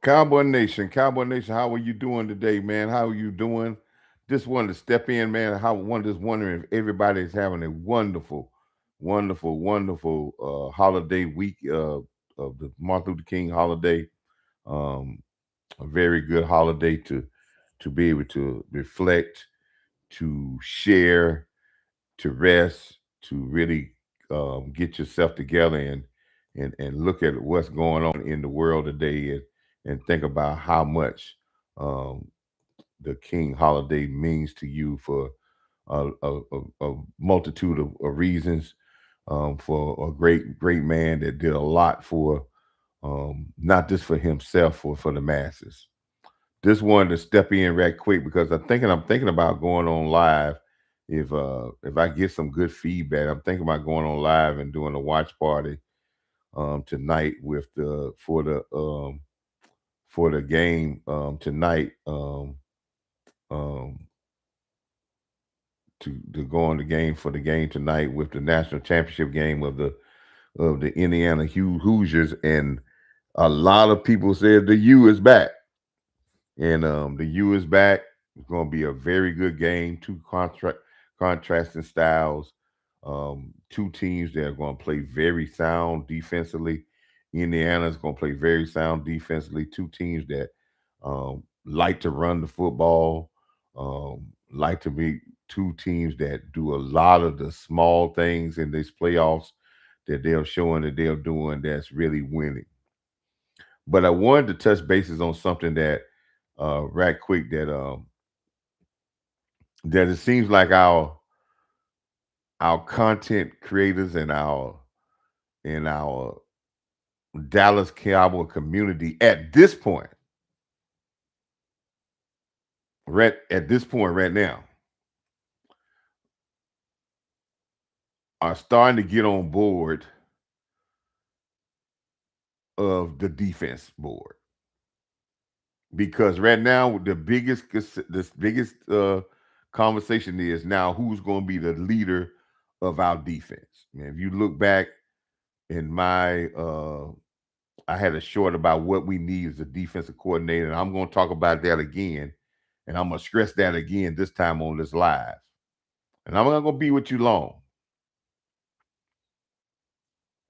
Cowboy Nation, how are you doing today, man? How are you doing? Just wanted to step in, man. Just wondering if everybody is having a wonderful holiday week of the Martin Luther King holiday. Um, a very good holiday to be able to reflect, to share, to rest, to really get yourself together and look at what's going on in the world today and think about how much um, the King holiday means to you for a multitude of reasons. For a great man that did a lot for not just for himself, for the masses. Just wanted to step in right quick because I'm thinking about going on live. If I get some good feedback, I'm thinking about going on live and doing a watch party tonight with the for the game tonight um to go on the game for the game tonight with the national championship game of the Indiana Hoosiers, and a lot of people said the U is back. And the U is back. It's going to be a very good game. Two contrasting styles. Two teams that are going to play very sound defensively. Indiana's going to play very sound defensively. Two teams that like to run the football. Like to be two teams that do a lot of the small things in these playoffs that they're showing that they're doing that's really winning. But I wanted to touch bases on something that right quick that it seems like our content creators and our Dallas Cowboy community at this point right now are starting to get on board of the defense board, because right now the biggest conversation is now who's going to be the leader of our defense. Man, if you look back in my I had a short about what we need as a defensive coordinator, and I'm going to talk about that again, and I'm going to stress that again this time on this live. And I'm not going to be with you long.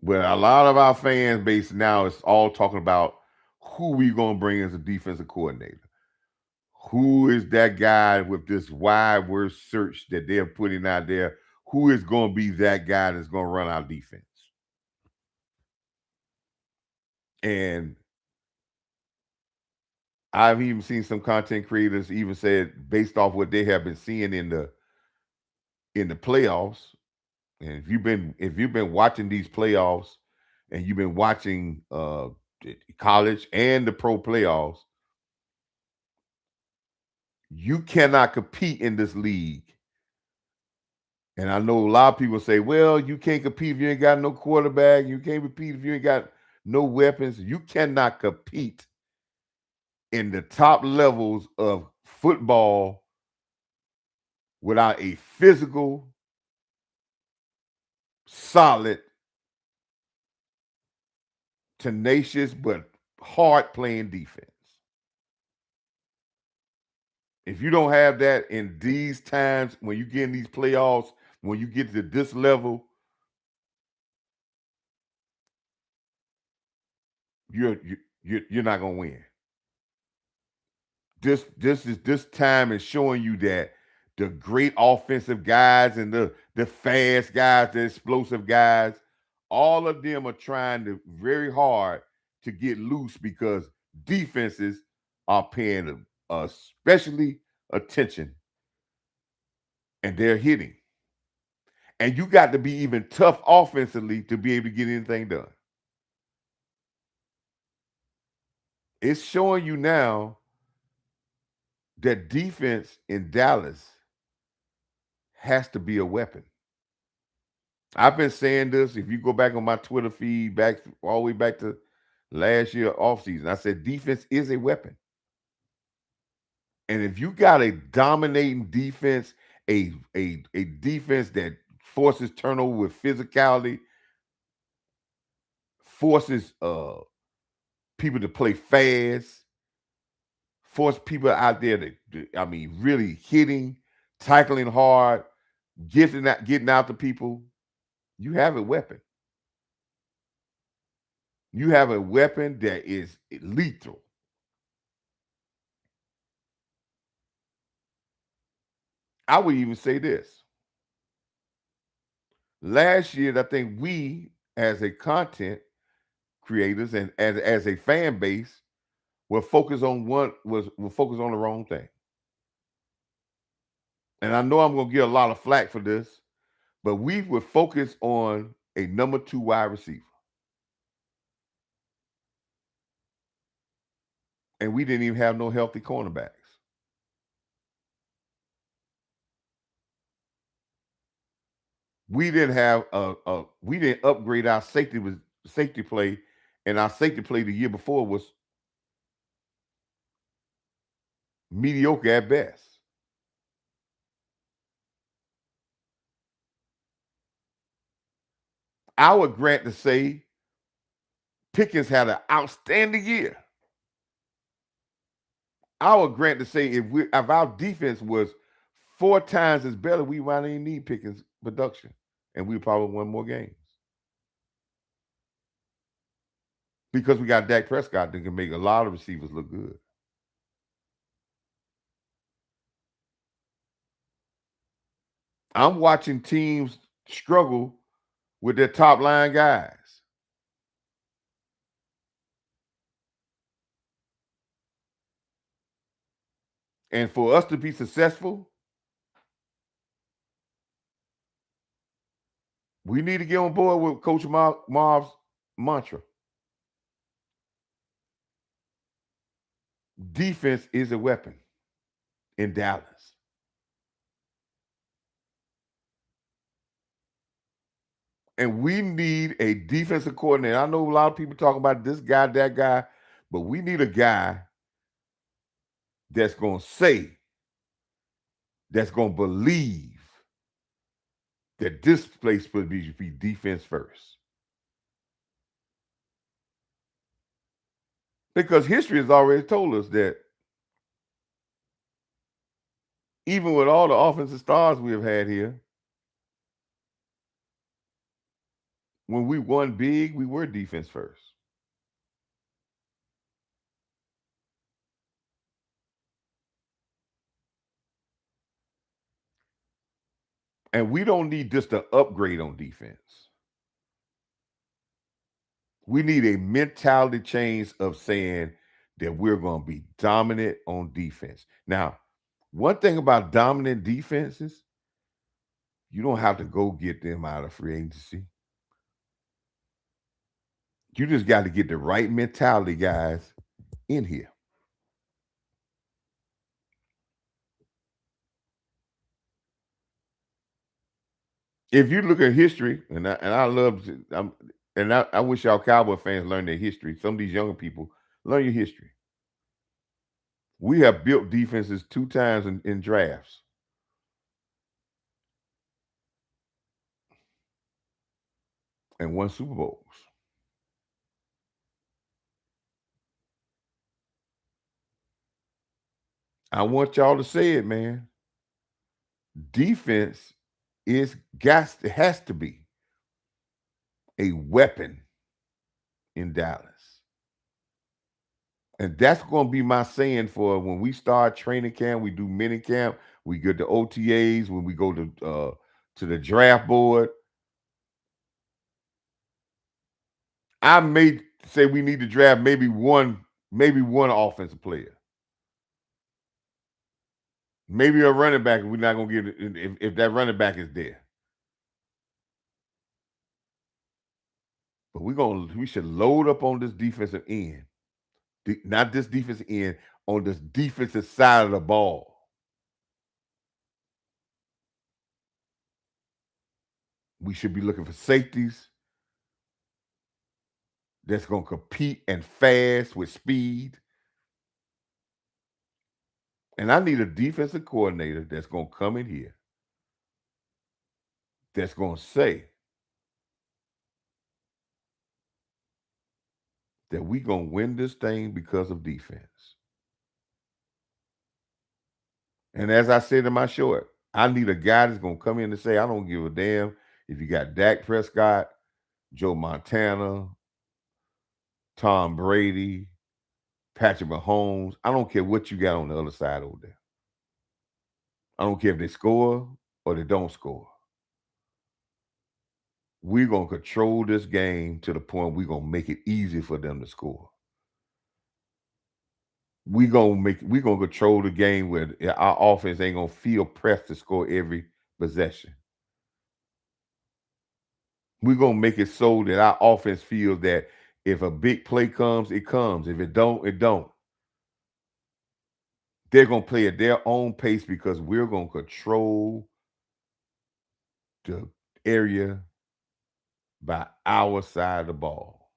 But a lot of our fan base now is all talking about who we going to bring as a defensive coordinator. Who is that guy with this wide word search that they're putting out there? Who is going to be that guy that's going to run our defense? And I've even seen some content creators even said, based off what they have been seeing in the playoffs, and if you've been watching these playoffs and you've been watching the college and the pro playoffs, you cannot compete in this league. And I know a lot of people say, well, you can't compete if you ain't got no quarterback. You can't compete if you ain't got no weapons. You cannot compete in the top levels of football without a physical, solid, tenacious, but hard playing defense. If you don't have that in these times, when you get in these playoffs, when you get to this level, you're not gonna win. This time is showing you that the great offensive guys and the fast guys, the explosive guys, all of them are trying to very hard to get loose because defenses are paying especially attention, and they're hitting. And you got to be even tough offensively to be able to get anything done. It's showing you now that defense in Dallas has to be a weapon. I've been saying this. If you go back on my Twitter feed, back all the way back to last year offseason, I said defense is a weapon. And if you got a dominating defense, a defense that forces turnover with physicality, forces people to play fast, force people out there I mean, really hitting, tackling hard, getting out to people. You have a weapon. You have a weapon that is lethal. I would even say this. Last year, I think we, as a content creators and as a fan base, were focused on were focused on the wrong thing. And I know I'm gonna get a lot of flack for this, but we were focused on a number 2 wide receiver. And we didn't even have no healthy cornerbacks. We didn't have we didn't upgrade our safety play, and our safety play the year before was mediocre at best. I would grant to say Pickens had an outstanding year. I would grant to say if our defense was 4 times as better, we might even need Pickens production, and we probably won more games because we got Dak Prescott that can make a lot of receivers look good. I'm watching teams struggle with their top line guys. And for us to be successful, we need to get on board with Coach Marv's mantra. Defense is a weapon in Dallas. And we need a defensive coordinator. I know a lot of people talk about this guy, that guy, but we need a guy that's going to say, that's going to believe that this place should be defense first. Because history has already told us that even with all the offensive stars we have had here, when we won big, we were defense first. And we don't need just to upgrade on defense. We need a mentality change of saying that we're going to be dominant on defense. Now, one thing about dominant defenses, you don't have to go get them out of free agency. You just got to get the right mentality guys in here. If you look at history, and I love, I wish y'all Cowboy fans learn their history. Some of these younger people learn your history. We have built defenses 2 times in drafts and won Super Bowls. I want y'all to say it, man. Defense has to be a weapon in Dallas. And that's going to be my saying for when we start training camp, we do mini camp, we get the OTAs, when we go to the draft board. I may say we need to draft maybe one offensive player. Maybe a running back, we're not gonna get it if that running back is there. But we should load up on this defensive end. Not this defensive end, on this defensive side of the ball. We should be looking for safeties that's gonna compete and fast with speed. And I need a defensive coordinator that's gonna come in here that's gonna say that we gonna win this thing because of defense. And as I said in my short, I need a guy that's gonna come in and say, I don't give a damn if you got Dak Prescott, Joe Montana, Tom Brady, Patrick Mahomes. I don't care what you got on the other side over there. I don't care if they score or they don't score. We're gonna control this game to the point we're gonna make it easy for them to score. We're gonna control the game where our offense ain't gonna feel pressed to score every possession. We're gonna make it so that our offense feels that if a big play comes, it comes. If it don't, it don't. They're gonna play at their own pace because we're gonna control the area by our side of the ball.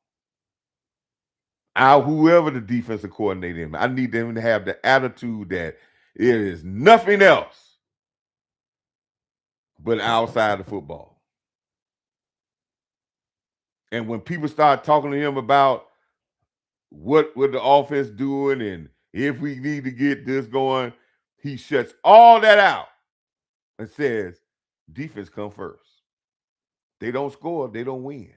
Our whoever the defensive coordinator is, I need them to have the attitude that it is nothing else but outside of football. And when people start talking to him about what the offense doing and if we need to get this going, he shuts all that out and says, defense come first. They don't score, they don't win.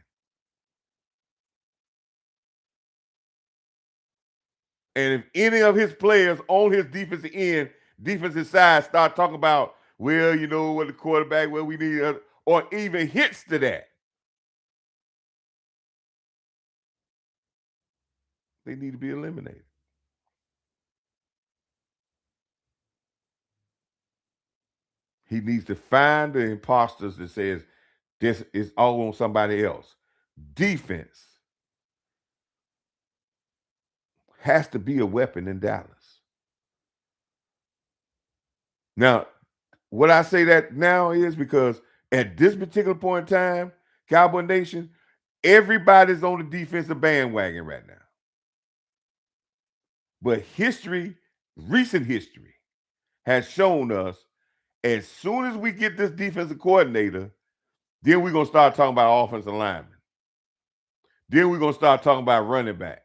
And if any of his players on his defensive side start talking about, well, you know what the quarterback, well, we need, or even hits to that, they need to be eliminated. He needs to find the imposters that says this is all on somebody else. Defense has to be a weapon in Dallas. Now, what I say that now is because at this particular point in time, Cowboy Nation, everybody's on the defensive bandwagon right now. But history, recent history, has shown us as soon as we get this defensive coordinator, then we're going to start talking about offensive linemen. Then we're going to start talking about running backs.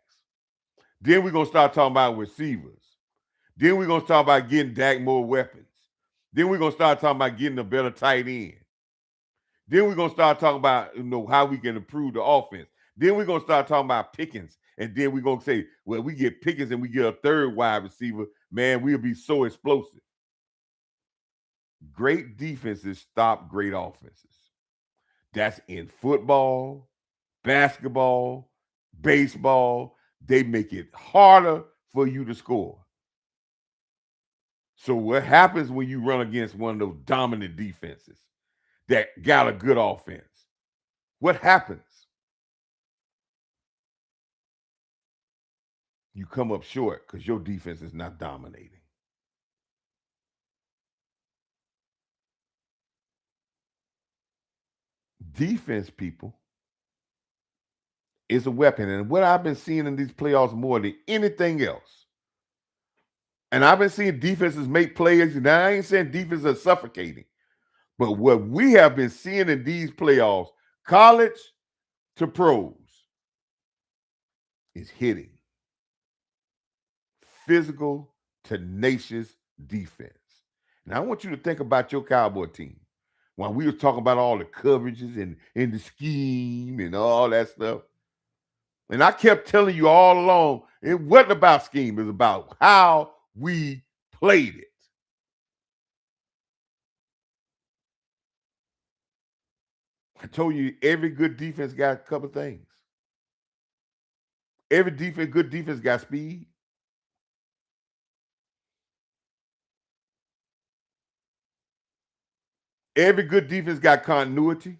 Then we're going to start talking about receivers. Then we're going to start about getting Dak more weapons. Then we're going to start talking about getting a better tight end. Then we're going to start talking about how we can improve the offense. Then we're going to start talking about Pickens. And then we're going to say, well, we get Pickens and we get a third wide receiver. Man, we'll be so explosive. Great defenses stop great offenses. That's in football, basketball, baseball. They make it harder for you to score. So what happens when you run against one of those dominant defenses that got a good offense? What happens? You come up short because your defense is not dominating. Defense, people, is a weapon. And what I've been seeing in these playoffs more than anything else, and I've been seeing defenses make plays. Now, I ain't saying defenses are suffocating, but what we have been seeing in these playoffs, college to pros, is hitting. Physical, tenacious defense. Now, I want you to think about your Cowboy team. While we were talking about all the coverages and the scheme and all that stuff. And I kept telling you all along, it wasn't about scheme. It was about how we played it. I told you every good defense got a couple things. Every good defense got speed. Every good defense got continuity.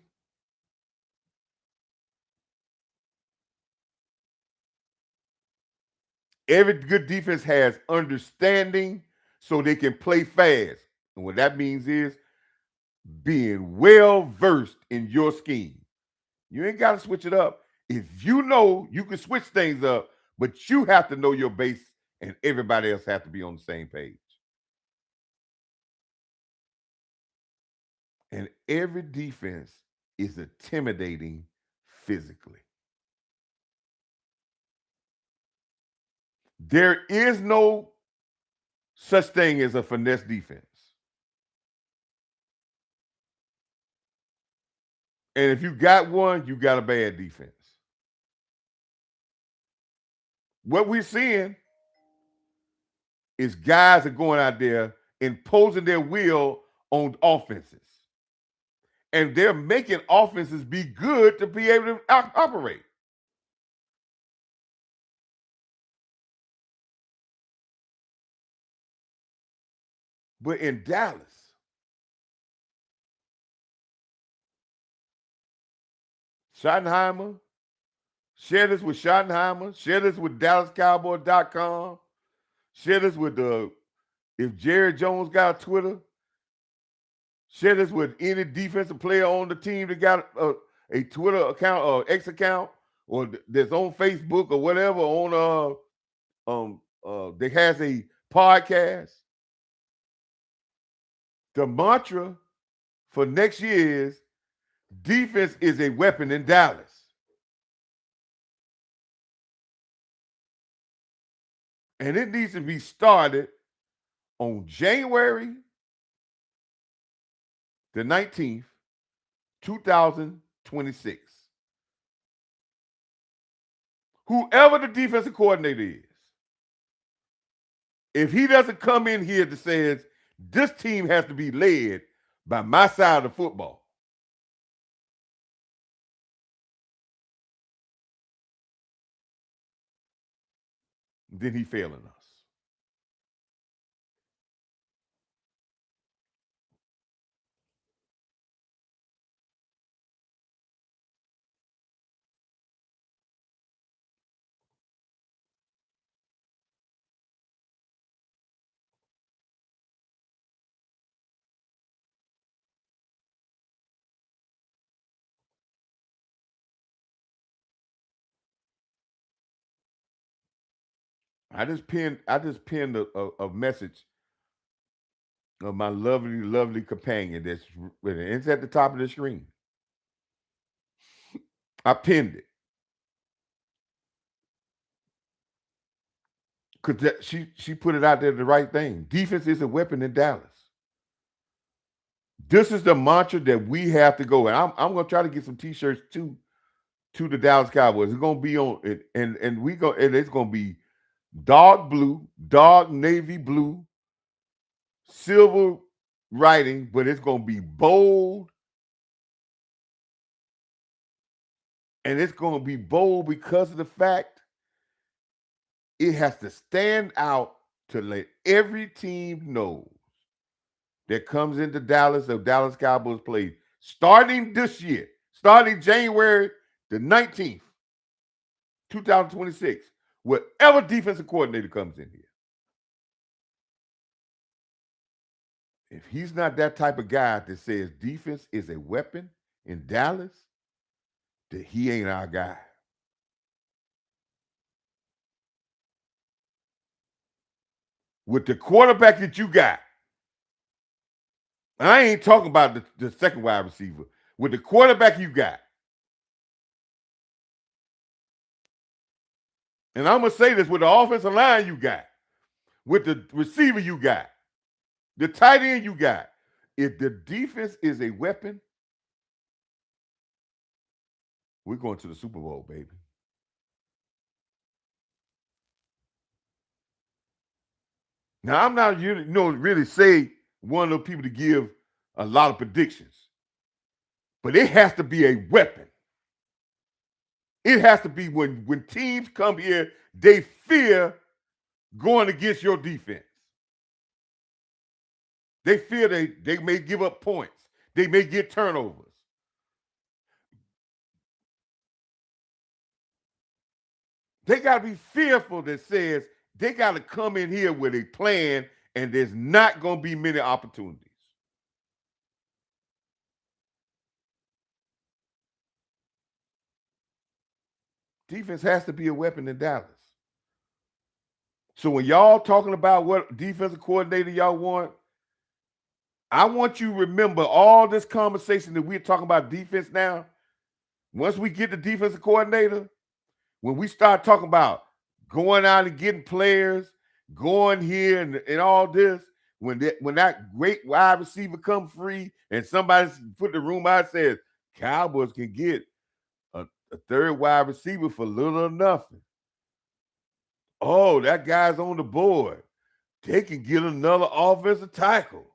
Every good defense has understanding so they can play fast. And what that means is being well versed in your scheme. You ain't got to switch it up. If you know you can switch things up, but you have to know your base and everybody else have to be on the same page. And every defense is intimidating physically. There is no such thing as a finesse defense. And if you got one, you got a bad defense. What we're seeing is guys are going out there imposing their will on offenses. And they're making offenses be good to be able to operate. But in Dallas, Schottenheimer, share this with Schottenheimer, share this with DallasCowboys.com, share this with if Jerry Jones got a Twitter, share this with any defensive player on the team that got a Twitter account or X account or that's on Facebook or whatever that has a podcast. The mantra for next year is defense is a weapon in Dallas. And it needs to be started on January the 19th, 2026. Whoever the defensive coordinator is, if he doesn't come in here that says this team has to be led by my side of the football, then he's failing us. I just pinned a message of my lovely, lovely companion that's it's at the top of the screen. I pinned it because she put it out there the right thing. Defense is a weapon in Dallas. This is the mantra that we have to go. And I'm gonna try to get some t-shirts to the Dallas Cowboys. It's gonna be on it, and it's gonna be dark blue, dark navy blue, silver writing, but it's gonna be bold. And it's gonna be bold because of the fact it has to stand out to let every team know that comes into Dallas, the Dallas Cowboys play starting this year, starting January the 19th, 2026, whatever defensive coordinator comes in here. If he's not that type of guy that says defense is a weapon in Dallas, then he ain't our guy. With the quarterback that you got, I ain't talking about the second wide receiver. With the quarterback you got, and I'm going to say this with the offensive line you got, with the receiver you got, the tight end you got, if the defense is a weapon, we're going to the Super Bowl, baby. Now, I'm not really say one of those people to give a lot of predictions, but it has to be a weapon. It has to be when teams come here, they fear going against your defense. They fear they may give up points. They may get turnovers. They got to be fearful that says they got to come in here with a plan and there's not going to be many opportunities. Defense has to be a weapon in Dallas. So when y'all talking about what defensive coordinator y'all want, I want you to remember all this conversation that we're talking about defense now. Once we get the defensive coordinator, when we start talking about going out and getting players, going here and all this. When that great wide receiver come free and somebody put the room out says Cowboys can get a third wide receiver for little or nothing. Oh, that guy's on the board. They can get another offensive tackle.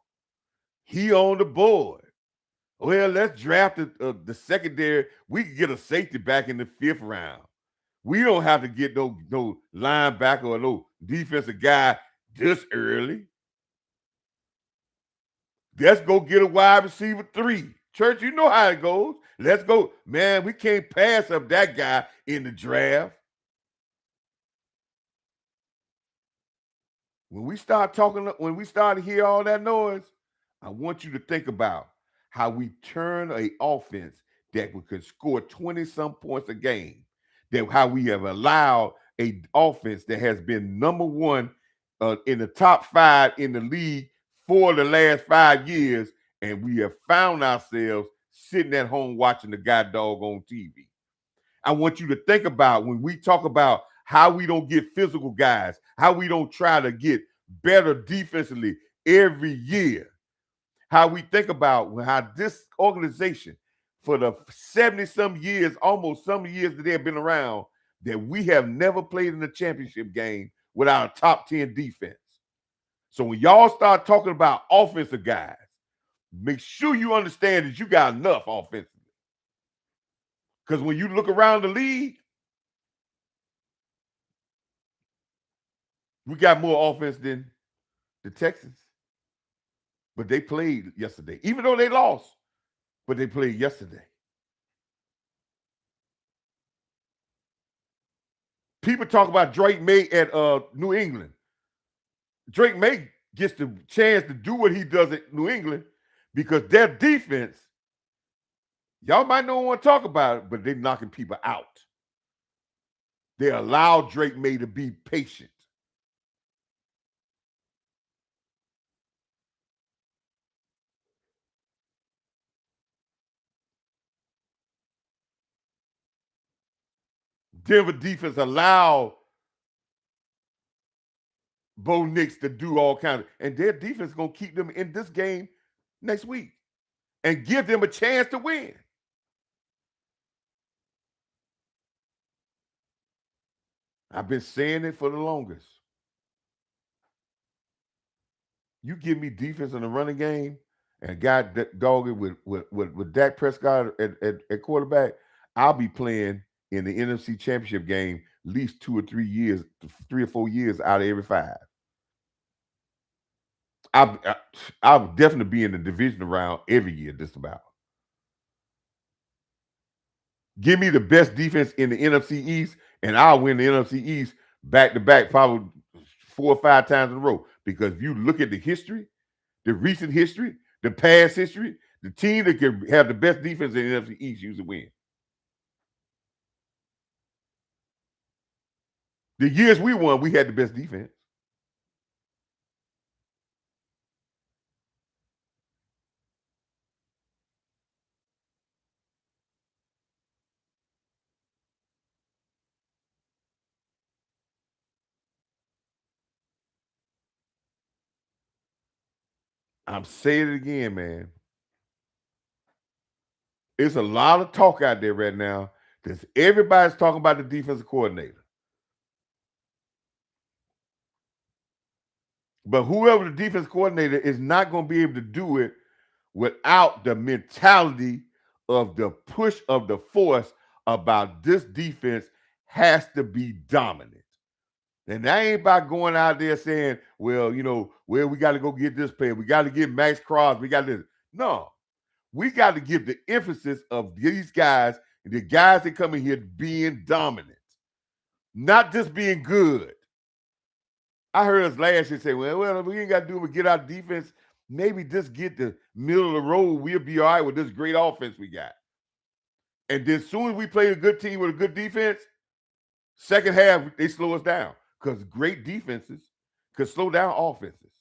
He on the board. Well, let's draft the secondary. We can get a safety back in the fifth round. We don't have to get no linebacker or no defensive guy this early. Let's go get a wide receiver 3. Church, you know how it goes. Let's go. Man, we can't pass up that guy in the draft. When we start to hear all that noise, I want you to think about how we turn a offense that we could score 20 some points a game. That how we have allowed a offense that has been number one in the top 5 in the league for the last 5 years, and we have found ourselves sitting at home watching the guy dog on TV. I want you to think about when we talk about how we don't get physical guys, how we don't try to get better defensively every year, how we think about how this organization, for the 70 some years, almost some years that they have been around, that we have never played in a championship game without a top 10 defense. So when y'all start talking about offensive guys, make sure you understand that you got enough offensively. Because when you look around the league, we got more offense than the Texans. But they played yesterday, even though they lost, but they played yesterday. People talk about Drake May at New England. Drake May gets the chance to do what he does at New England because their defense, y'all might not want to talk about it, but they're knocking people out. They allow Drake May to be patient. Denver defense allow Bo Nix to do all kinds of, and their defense is gonna keep them in this game next week and give them a chance to win. I've been saying it for the longest. You give me defense in the running game and got dog it with Dak Prescott at quarterback, I'll be playing in the NFC Championship game at least 2 or 3 years, 3 or 4 years out of every 5. I, I'll definitely be in the division round every year, just about. Give me the best defense in the NFC East, and I'll win the NFC East back to back, probably 4 or 5 times in a row. Because if you look at the history, the recent history, the past history, the team that can have the best defense in the NFC East usually win. The years we won, we had the best defense. I'm saying it again, man. It's a lot of talk out there right now because everybody's talking about the defensive coordinator. But whoever the defense coordinator is not going to be able to do it without the mentality of the push of the force about this defense has to be dominant. And that ain't about going out there saying, well, we got to go get this player. We got to get Max Crosby. We got this. No, we got to give the emphasis of these guys, the guys that come in here being dominant, not just being good. I heard us last year say, well, we ain't got to do but get our defense. Maybe just get the middle of the road. We'll be all right with this great offense we got. And then as soon as we play a good team with a good defense, second half, they slow us down because great defenses could slow down offenses.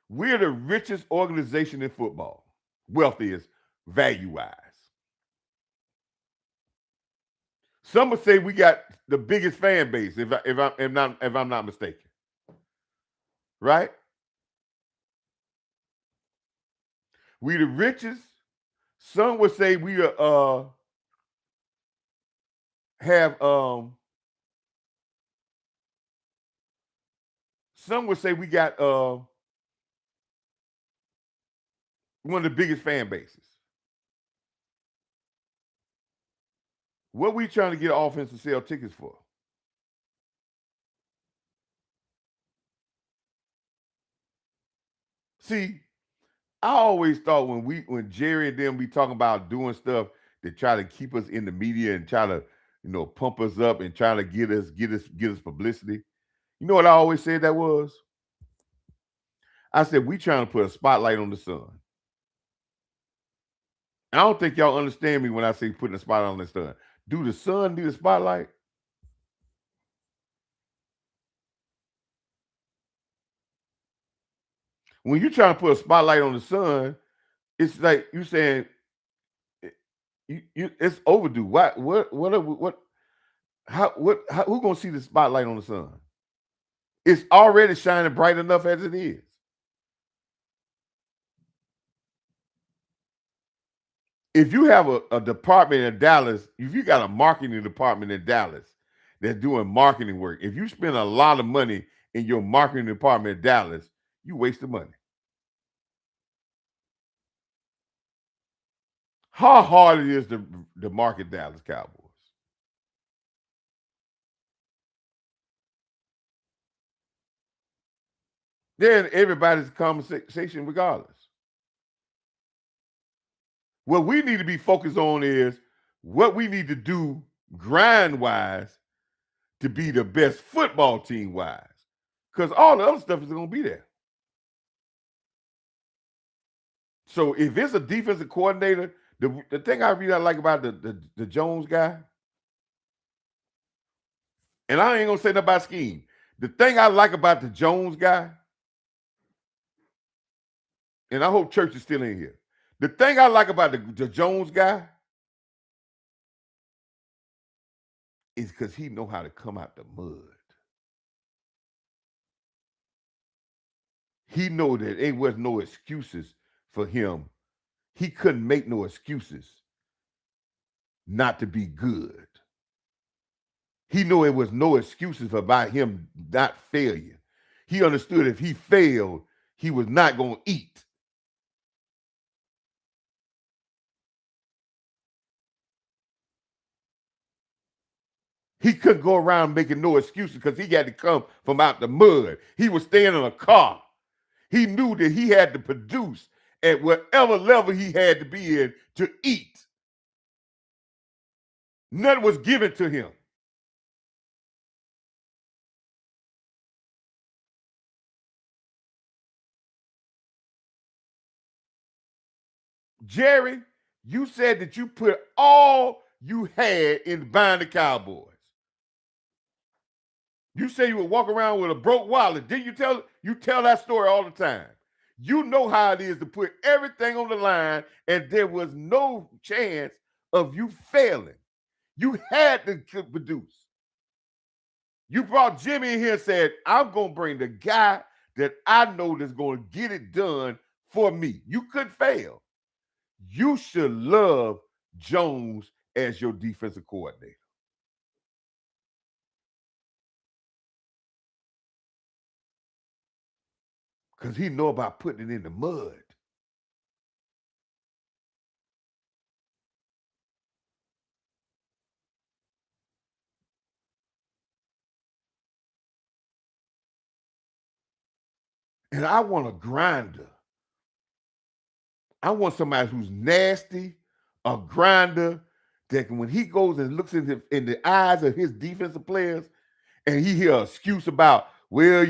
We're the richest organization in football. Wealth is value wise. Some would say we got the biggest fan base, if I'm not mistaken, right? We the richest. Some would say we have some would say we got one of the biggest fan bases. What we trying to get offense to sell tickets for? See, I always thought when Jerry and them be talking about doing stuff to try to keep us in the media and try to pump us up and try to get us publicity. You know what I always said that was? I said we trying to put a spotlight on the sun. I don't think y'all understand me when I say putting a spotlight on the sun. Do the sun need a spotlight? When you trying to put a spotlight on the sun, it's like you saying it's overdue. What who gonna see the spotlight on the sun? It's already shining bright enough as it is. If you have a department in Dallas, if you got a marketing department in Dallas that's doing marketing work, if you spend a lot of money in your marketing department in Dallas, you waste the money. How hard it is to market Dallas Cowboys. Then everybody's conversation regardless. What we need to be focused on is what we need to do grind wise to be the best football team wise. Because all the other stuff is going to be there. So if it's a defensive coordinator, the thing I really like about the Jones guy, and I ain't gonna say nothing about scheme. The thing I like about the Jones guy, and I hope Church is still in here. The thing I like about the Jones guy is because he know how to come out the mud. He know that there was no excuses for him. He couldn't make no excuses not to be good. He knew it was no excuses about him not failure. He understood if he failed, he was not going to eat. He couldn't go around making no excuses because he had to come from out the mud. He was staying in a car. He knew that he had to produce at whatever level he had to be in to eat. None was given to him. Jerry, you said that you put all you had in buying the Cowboys. You say you would walk around with a broke wallet. Didn't you tell that story all the time? You know how it is to put everything on the line, and there was no chance of you failing. You had to produce. You brought Jimmy in here and said, I'm gonna bring the guy that I know that's gonna get it done for me. You couldn't fail. You should love Jones as your defensive coordinator. Because he know about putting it in the mud. And I want a grinder. I want somebody who's nasty, a grinder, that when he goes and looks in the eyes of his defensive players and he hear an excuse about, well,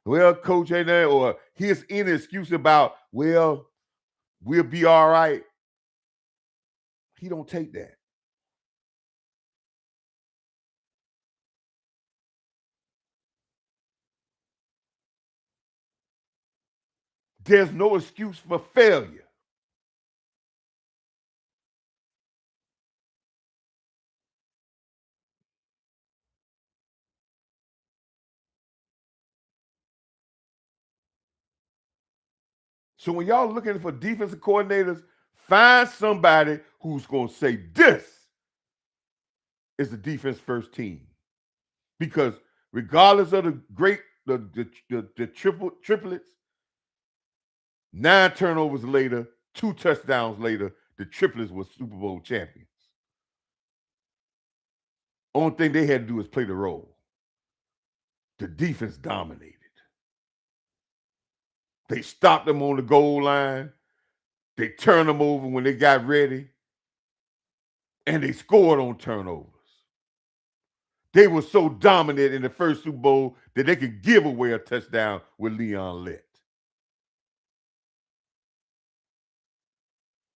well, coach ain't there, or here's any excuse about, well, we'll be all right. He don't take that. There's no excuse for failure. So when y'all looking for defensive coordinators, find somebody who's going to say this is the defense first team. Because regardless of the great the triplets, 9 turnovers later, 2 touchdowns later, the triplets were Super Bowl champions. Only thing they had to do was play the role. The defense dominated. They stopped them on the goal line. They turned them over when they got ready. And they scored on turnovers. They were so dominant in the first Super Bowl that they could give away a touchdown with Leon Lett.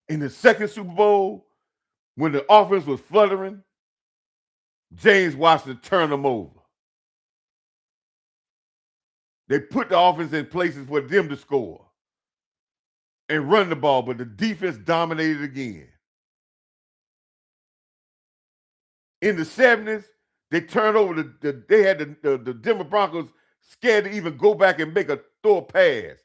In the second Super Bowl, when the offense was fluttering, James Washington turned them over. They put the offense in places for them to score and run the ball, but the defense dominated again. In the 70s, they turned over they had the Denver Broncos scared to even go back and throw a pass.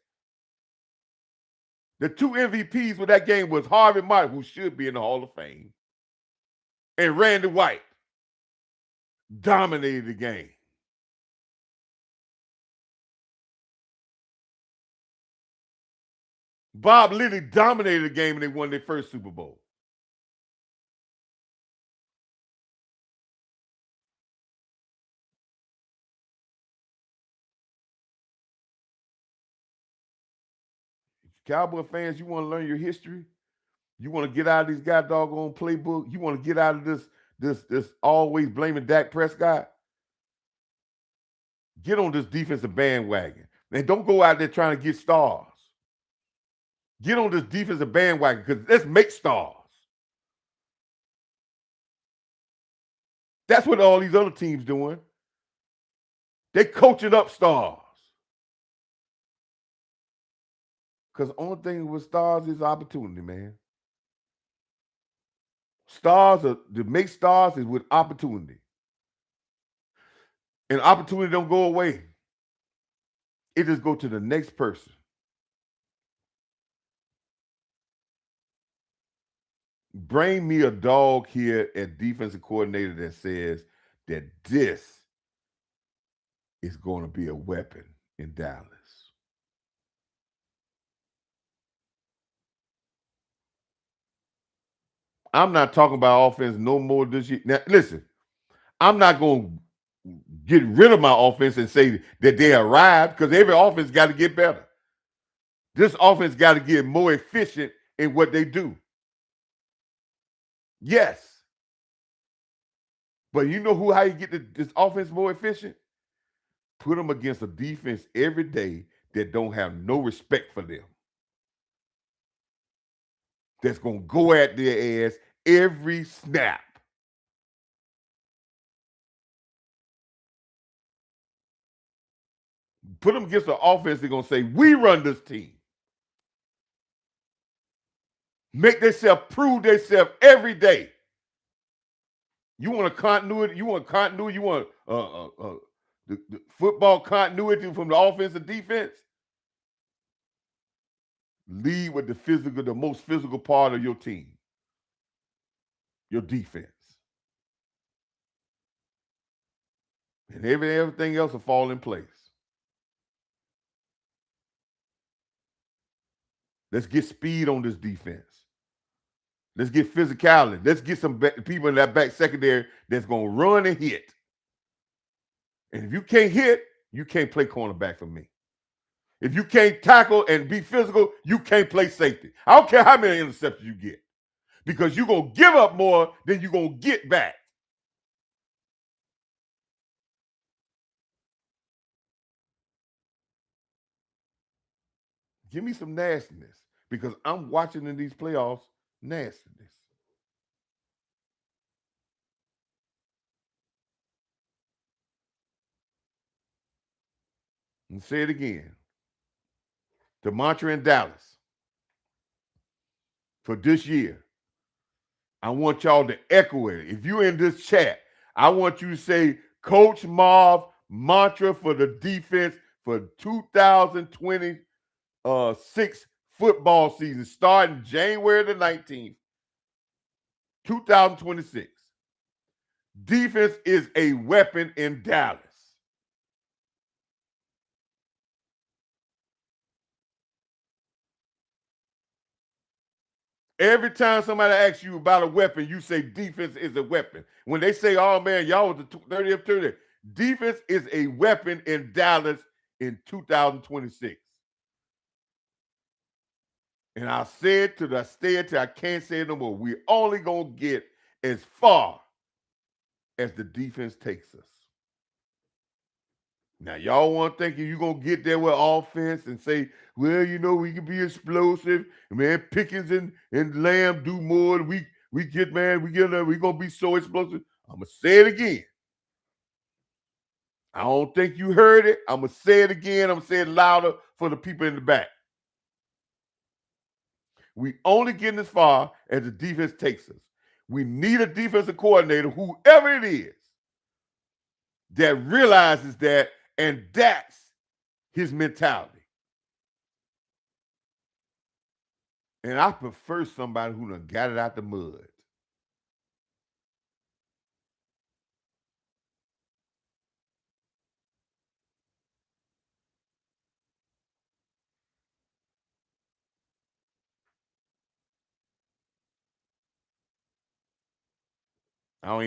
The 2 MVPs for that game was Harvey Martin, who should be in the Hall of Fame, and Randy White. Dominated the game. Bob Liddy dominated the game and they won their first Super Bowl. Cowboy fans, you want to learn your history? You want to get out of these guy doggone playbook? You want to get out of this always blaming Dak Prescott? Get on this defensive bandwagon. And don't go out there trying to get stars. Get on this defensive bandwagon because let's make stars. That's what all these other teams doing. They coaching up stars. Because the only thing with stars is opportunity, man. To make stars is with opportunity. And opportunity don't go away. It just go to the next person. Bring me a dog here at defensive coordinator that says that this is going to be a weapon in Dallas. I'm not talking about offense no more this year. Now, listen, I'm not going to get rid of my offense and say that they arrived because every offense got to get better. This offense got to get more efficient in what they do. Yes. But you know how you get this offense more efficient? Put them against a defense every day that don't have no respect for them. That's going to go at their ass every snap. Put them against an offense that's going to say, we run this team. Make themselves prove themselves every day. You want a continuity? You want continuity? You want the football continuity from the offense and defense? Lead with the most physical part of your team, your defense. And everything else will fall in place. Let's get speed on this defense. Let's get physicality. Let's get some people in that back secondary that's going to run and hit. And if you can't hit, you can't play cornerback for me. If you can't tackle and be physical, you can't play safety. I don't care how many interceptions you get because you're going to give up more than you're going to get back. Give me some nastiness because I'm watching in these playoffs nastiness. And say it again. The mantra in Dallas for this year, I want y'all to echo it. If you're in this chat, I want you to say Coach Marv mantra for the defense for 2026 football season starting January the 19th, 2026. Defense is a weapon in Dallas. Every time somebody asks you about a weapon, you say defense is a weapon. When they say, oh man, y'all was the 30th, 30th, defense is a weapon in Dallas in 2026. And I said to the I said till I can't say it no more. We're only gonna get as far as the defense takes us. Now, y'all want to think you're going to get there with offense and say, well, we can be explosive. Man, Pickens and Lamb do more. We get, man, we're going to be so explosive. I'm going to say it again. I don't think you heard it. I'm going to say it again. I'm going to say it louder for the people in the back. We only getting as far as the defense takes us. We need a defensive coordinator, whoever it is, that realizes that, and that's his mentality. And I prefer somebody who done got it out the mud. I don't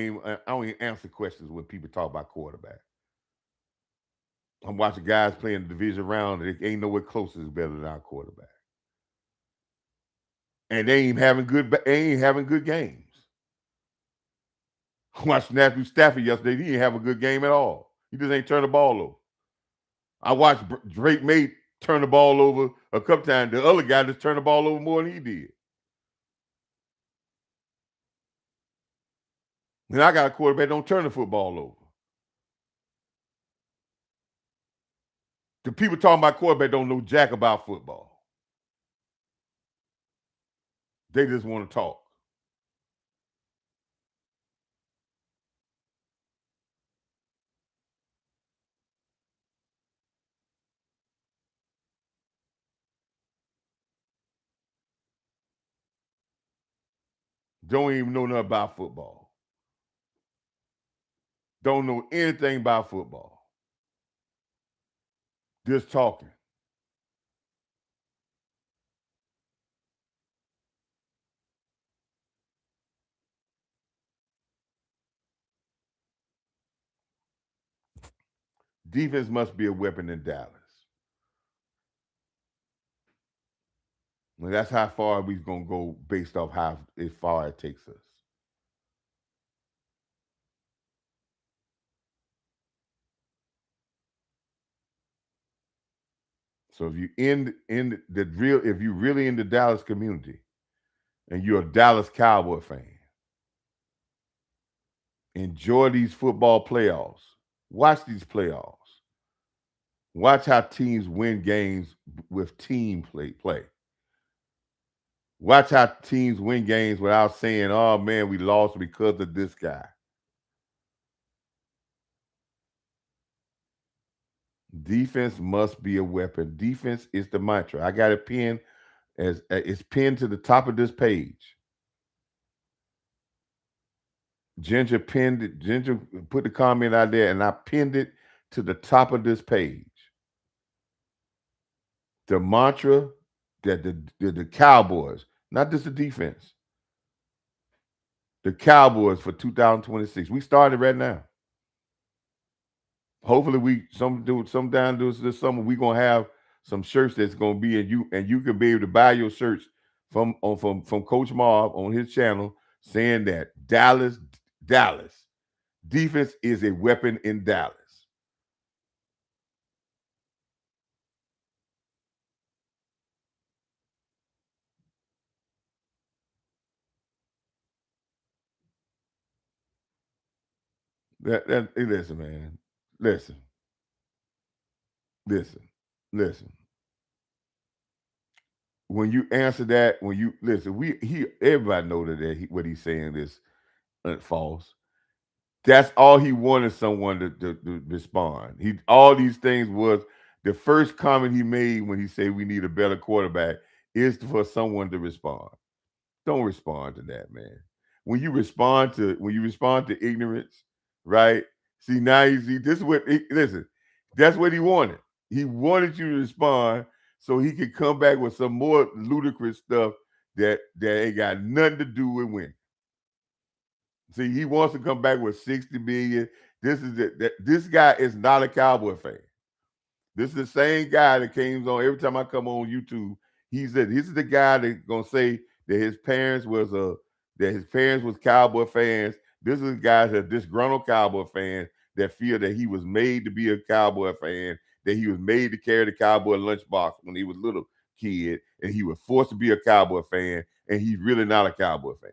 even answer questions when people talk about quarterback. I'm watching guys playing the division round. They ain't nowhere close is better than our quarterback. And they ain't having good games. I watched Matthew Stafford yesterday. He didn't have a good game at all. He just ain't turned the ball over. I watched Drake May turn the ball over a couple times. The other guy just turned the ball over more than he did. And I got a quarterback don't turn the football over. The people talking about quarterback don't know jack about football. They just want to talk. Don't even know nothing about football. Don't know anything about football. Just talking. Defense must be a weapon in Dallas. And that's how far we're gonna go based off how far it takes us. So if you really in the Dallas community and you're a Dallas Cowboy fan, enjoy these football playoffs. Watch these playoffs. Watch how teams win games with team play. Watch how teams win games without saying, "Oh man, we lost because of this guy." Defense must be a weapon. Defense is the mantra. I got it pinned as it's pinned to the top of this page. Ginger pinned it. Ginger put the comment out there, and I pinned it to the top of this page. The mantra that the Cowboys, not just the defense, the Cowboys for 2026. We started right now. Hopefully, sometime this summer we gonna have some shirts that's gonna be and you can be able to buy your shirts from Coach Marv on his channel saying that Dallas defense is a weapon in Dallas. Hey, listen, man. Listen, listen, listen. when you answer that, when you listen, everybody know that what he's saying is false. That's all he wanted someone to respond. He all these things was the first comment he made when he said we need a better quarterback is for someone to respond. Don't respond to that, man. When you respond to ignorance, right? See now you see this is listen, that's what he wanted. He wanted you to respond so he could come back with some more ludicrous stuff that ain't got nothing to do with winning. See, he wants to come back with 60 million. This is it. This guy is not a Cowboy fan. This is the same guy that came on every time I come on YouTube. He said this is the guy that's gonna say that his parents was Cowboy fans. This is the guy that disgruntled Cowboy fans that feel that he was made to be a Cowboy fan, that he was made to carry the Cowboy lunchbox when he was a little kid, and he was forced to be a Cowboy fan, and he's really not a Cowboy fan.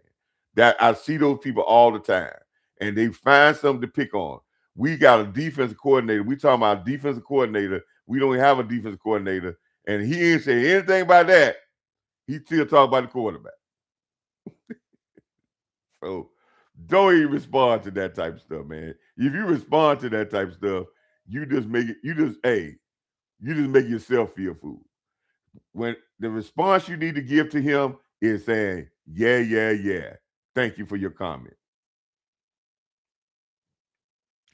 That I see those people all the time, and they find something to pick on. We got a defensive coordinator. We talking about a defensive coordinator. We don't have a defensive coordinator, and he ain't say anything about that. He still talk about the quarterback. So don't even respond to that type of stuff, man. If you respond to that type of stuff, you just make it. You just make yourself feel fool. When the response you need to give to him is saying, "Yeah, yeah, yeah. Thank you for your comment,"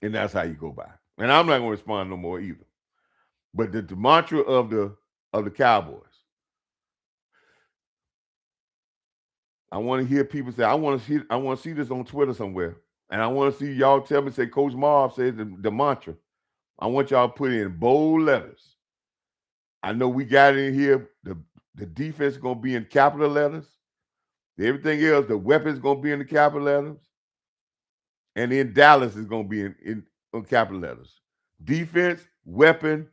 and that's how you go by. And I'm not gonna respond no more either. But the mantra of the Cowboys, I want to hear people say, I want to see this on Twitter somewhere. And I want to see y'all tell me, say, Coach Marv says the mantra. I want y'all to put in bold letters. I know we got it in here. The defense is gonna be in capital letters. Everything else, the weapons gonna be in the capital letters. And then Dallas is gonna be in capital letters. Defense, weapon,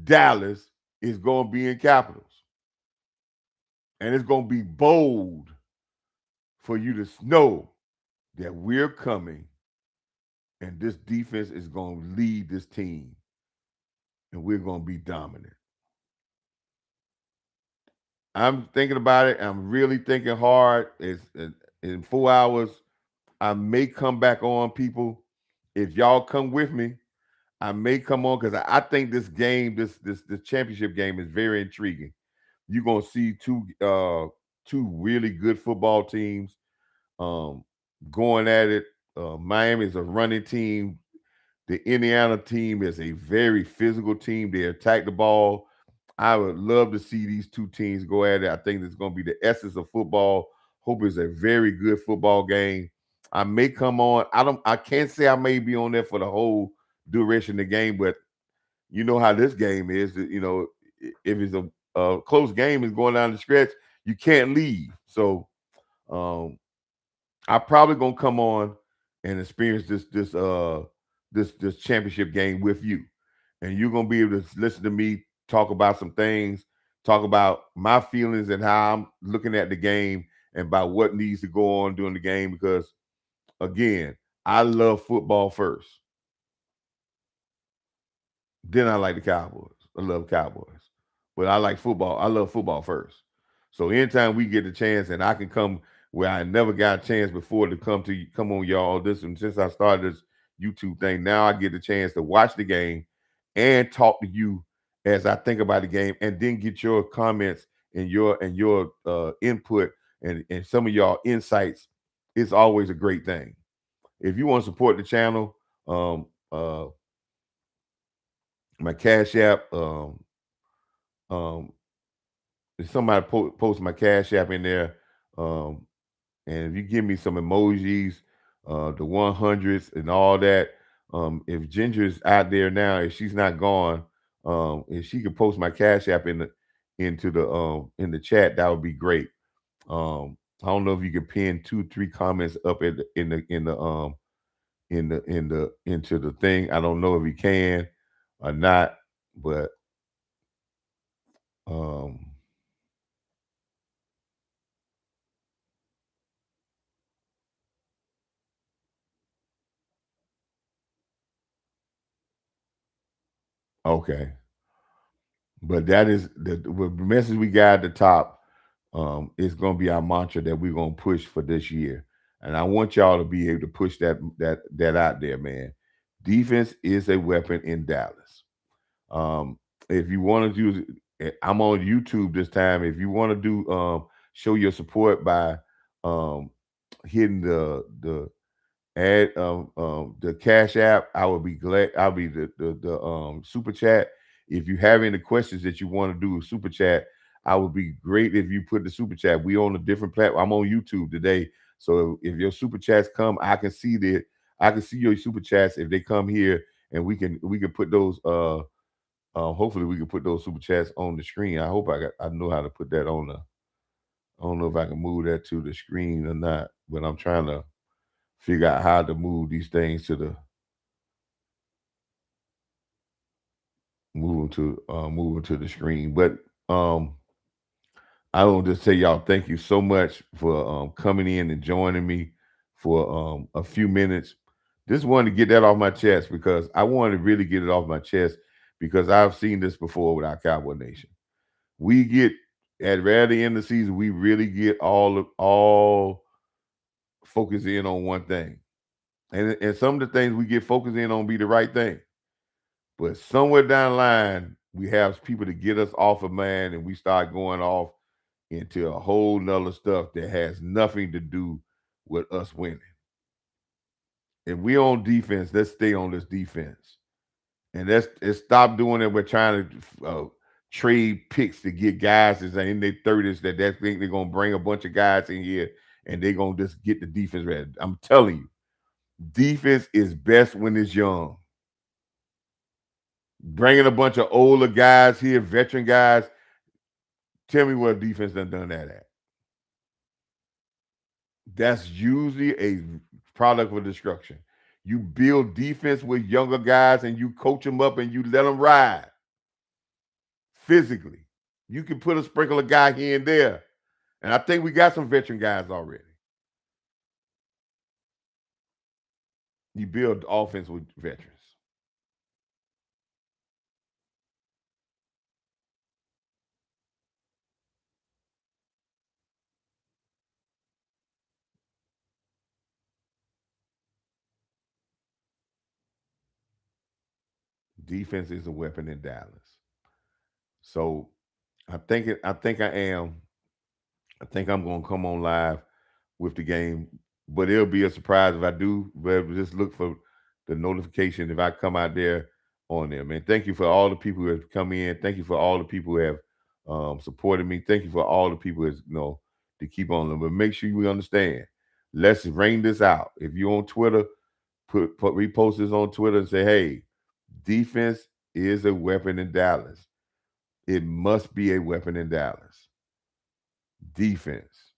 Dallas is gonna be in capitals. And it's gonna be bold for you to know that we're coming and this defense is going to lead this team and we're going to be dominant. I'm thinking about it. I'm really thinking hard. It's in 4 hours. I may come back on, people. If y'all come with me, I may come on because I think this game, this championship game, is very intriguing. You're gonna see two really good football teams um, going at it. Miami is a running team. The Indiana team is a very physical team. They attack the ball. I would love to see these two teams go at it. I think it's going to be the essence of football. Hope it's a very good football game. I may come on. I can't say I may be on there for the whole duration of the game, but you know how this game is. If it's a close game is going down the stretch, you can't leave. So um, I probably gonna come on and experience this championship game with you, and you're gonna be able to listen to me talk about some things, talk about my feelings and how I'm looking at the game, and about what needs to go on during the game. Because again, I love football first. Then I like the Cowboys. I love Cowboys. But I like football. I love football first. So anytime we get the chance and I can come where I never got a chance before to come on y'all this, and since I started this YouTube thing, now I get the chance to watch the game and talk to you as I think about the game, and then get your comments and your input and some of y'all insights. It's always a great thing. If you want to support the channel, my Cash App. Um, if somebody post my Cash App in there, um, and if you give me some emojis, the 100s and all that, if Ginger's out there now, if she's not gone, if she could post my Cash App in the chat, that would be great. I don't know if you can pin 2, 3 comments up into the thing. I don't know if you can or not, but um okay. But that is the message we got at the top. It's going to be our mantra that we're going to push for this year. And I want y'all to be able to push that out there, man. Defense is a weapon in Dallas. Um, if you want to do, I'm on YouTube this time. If you want to do, show your support by um, hitting the Cash App. I would be glad. I'll be the super chat. If you have any questions that you want to do super chat, I would be great if you put the super chat. We on a different platform. I'm on YouTube today, so if your super chats come, I can see that. I can see your super chats if they come here, and we can put those. Hopefully we can put those super chats on the screen. I know how to put that on the. I don't know if I can move that to the screen or not, but I'm trying to figure out how to move these things to the move them to the screen. But um I want to say y'all thank you so much for coming in and joining me for a few minutes. Just wanted to get that off my chest because I wanted to really get it off my chest because I've seen this before with our Cowboy Nation. We get at the end of the season, we really get all focus in on one thing. And some of the things we get focused in on be the right thing. But somewhere down the line, we have people to get us off of man, and we start going off into a whole nother stuff that has nothing to do with us winning. If we on defense, let's stay on this defense. And let's stop doing it. We're trying to trade picks to get guys that's in their 30s that think they're gonna bring a bunch of guys in here and they're gonna just get the defense ready. I'm telling you, defense is best when it's young. Bringing a bunch of older guys here, veteran guys. Tell me what defense done that at. That's usually a product of destruction. You build defense with younger guys and you coach them up and you let them ride physically. You can put a sprinkle of guy here and there. And I think we got some veteran guys already. You build offense with veterans. Defense is a weapon in Dallas. So I am. I think I'm gonna come on live with the game, but it'll be a surprise if I do. But just look for the notification if I come out there on there, man. Thank you for all the people who have come in. Thank you for all the people who have supported me. Thank you for all the people who to keep on them. But make sure you understand. Let's ring this out. If you're on Twitter, put repost this on Twitter and say, hey, defense is a weapon in Dallas. It must be a weapon in Dallas. Defense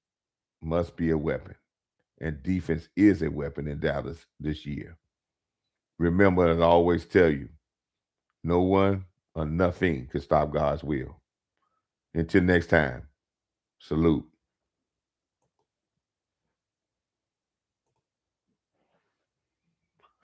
must be a weapon. And defense is a weapon in Dallas this year. Remember, and I always tell you, no one or nothing can stop God's will. Until next time, salute.